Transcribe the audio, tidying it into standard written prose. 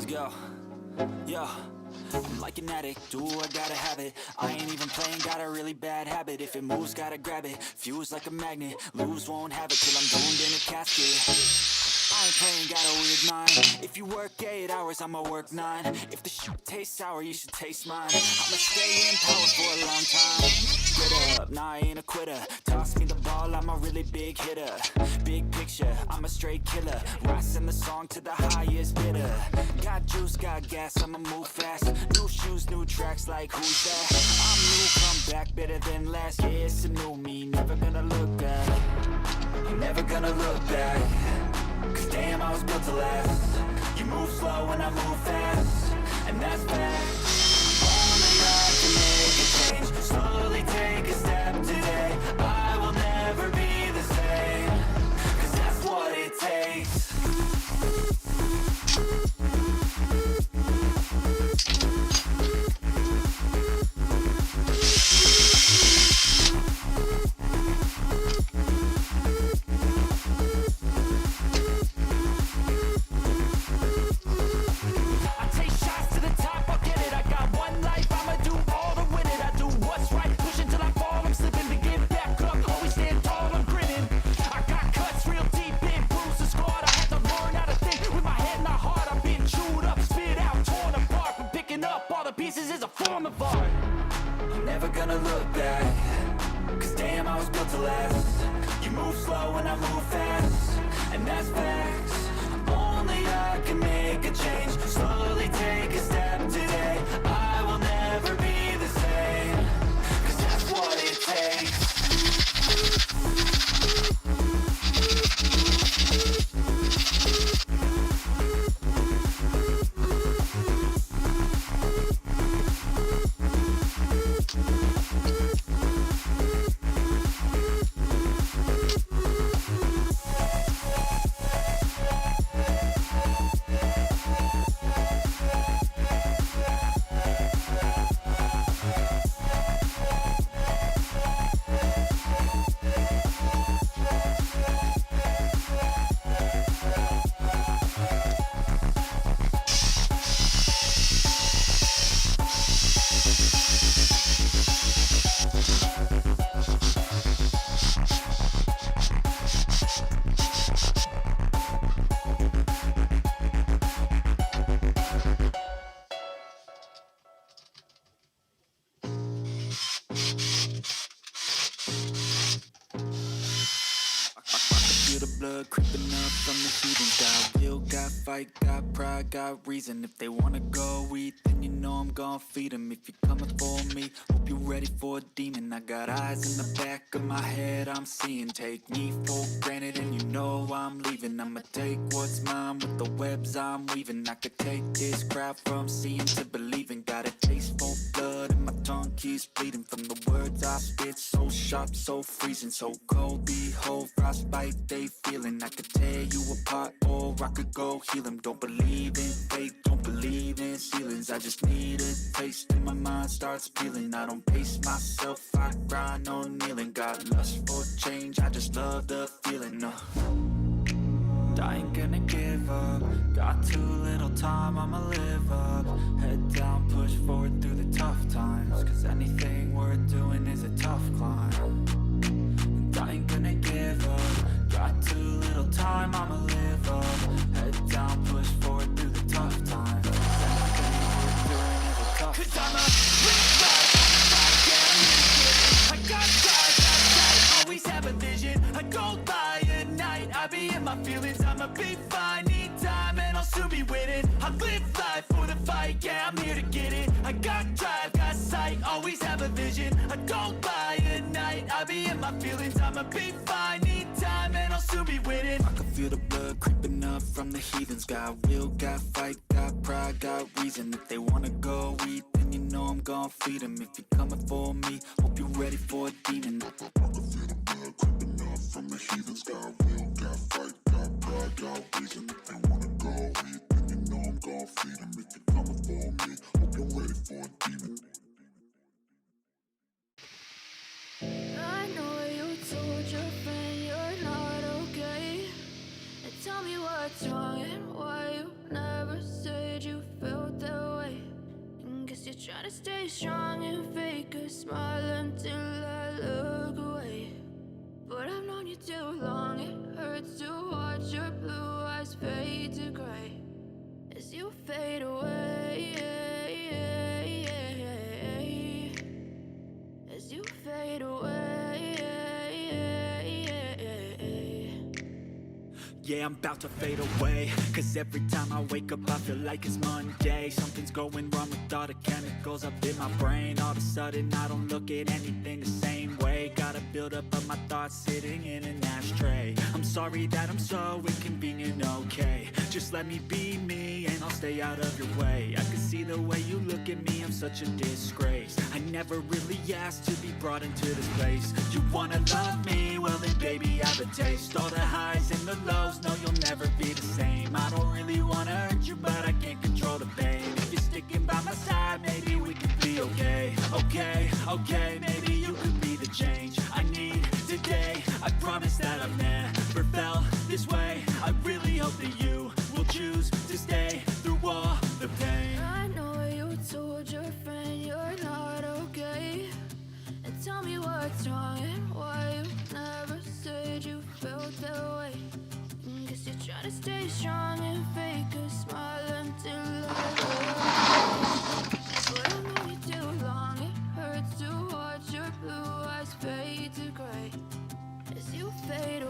Yo, yo, I'm like an addict, do I gotta have it. I ain't even playing, got a really bad habit. If it moves, gotta grab it, fuse like a magnet. Lose, won't have it till I'm doomed in a casket. I ain't playing, got a weird mind. If you work 8 hours, I'ma work 9. If the shit tastes sour, you should taste mine. I'ma stay in power for a long time. Get up, nah, I ain't a quitter. Toss me the ball, I'm a really big hitter. Big picture, I'm a straight killer. Rising the song to the highest bidder. Got juice, got gas, I'ma move fast. New shoes, new tracks, like who's that? I'm new, come back, better than last. Yeah, it's a new me, never gonna look back. Never gonna look back. Cause damn, I was built to last. You move slow and I move fast, and that's facts. Only I can make a change. Slowly take a step today. I will never be the same. Cause that's what it takes. Pieces is a form of art. I'm never gonna look back. Cause damn, I was built to last. You move slow and I move fast, and that's facts. Only I can make a change. Slowly take a step today. I will never be the same. Cause that's what it takes. Feel the blood creeping up from the heathens. Got will, got fight, got pride, got reason. If they wanna go eat, then you know I'm gon' feed them. If you're coming for me, hope you're ready for a demon. I got eyes in the back of my head, I'm seeing. Take me for granted and you know I'm leaving. I'ma take what's mine with the webs I'm weaving. I could take this crowd from seeing to believing. Got a taste for blood and my tongue keeps bleeding. From the words I spit, so sharp, so freezing. So cold, behold, frostbite they feeling. I could tear you apart or I could go heal them. Don't believe in fate, don't believe in ceilings. I just need a taste and my mind starts peeling. I don't pace myself, I grind on kneeling. Got lust for change, I just love the feeling. I ain't gonna give up. Got too little time, I'ma live up. Head down, push forward through the tough times. Cause anything worth doing is a tough climb. And I ain't gonna give up. Got too little time, I'ma live up. Head down, push forward through the tough times. Cause anything worth doing is a tough climb. Cause I'm a rich I got drive, always have a vision. I go by at night, I be in my feelings. I'ma be fine, need time and I'll soon be winning. I live life for the fight, yeah, I'm here to get it. I got drive, got sight, always have a vision. I go by at night, I be in my feelings. I'ma be fine, need time and I'll soon be winning. I can feel the blood creeping up from the heathens. Got will, got fight, got pride, got reason. If they wanna go eat, then you know I'm gon' feed them. If you're coming for me, hope you're ready for a demon. I can feel the blood creeping up from the heathens. Got will, got fight, got pride, got reason. If they wanna go eat, then you know I'm gon' feed them. If you're coming for me, hope you're ready for a demon. I know you told your friend you're not okay. And tell me what's wrong and why you never said you to stay strong and fake a smile until I look away. But I've known you too long, it hurts to watch your blue eyes fade to gray as you fade away, as you fade away. Yeah, I'm about to fade away, cause every time I wake up I feel like it's Monday. Something's going wrong with all the chemicals up in my brain. All of a sudden I don't look at anything the same way. Gotta build up of my thoughts sitting in an ashtray. I'm sorry that I'm so inconvenient, okay. Just let me be me and I'll stay out of your way. I can see the way you look at me, I'm such a disgrace. I never really asked to be brought into this place. You wanna love me? Well then baby have a taste. All the highs and the lows, no you'll never be the same. I don't really wanna hurt you but I can't control the pain. If you're sticking by my side, maybe we could be okay. Okay, maybe you could be the change I need today. I promise that I've never felt this way. I really hope that you will choose to stay through all the pain. I know you told your friend you're not okay, and tell me what's wrong and why you never said you felt that way. Guess you're trying to stay strong and fake a smile until I look away. But I've known you too long, it hurts to watch your blue eyes fade to gray as you fade away.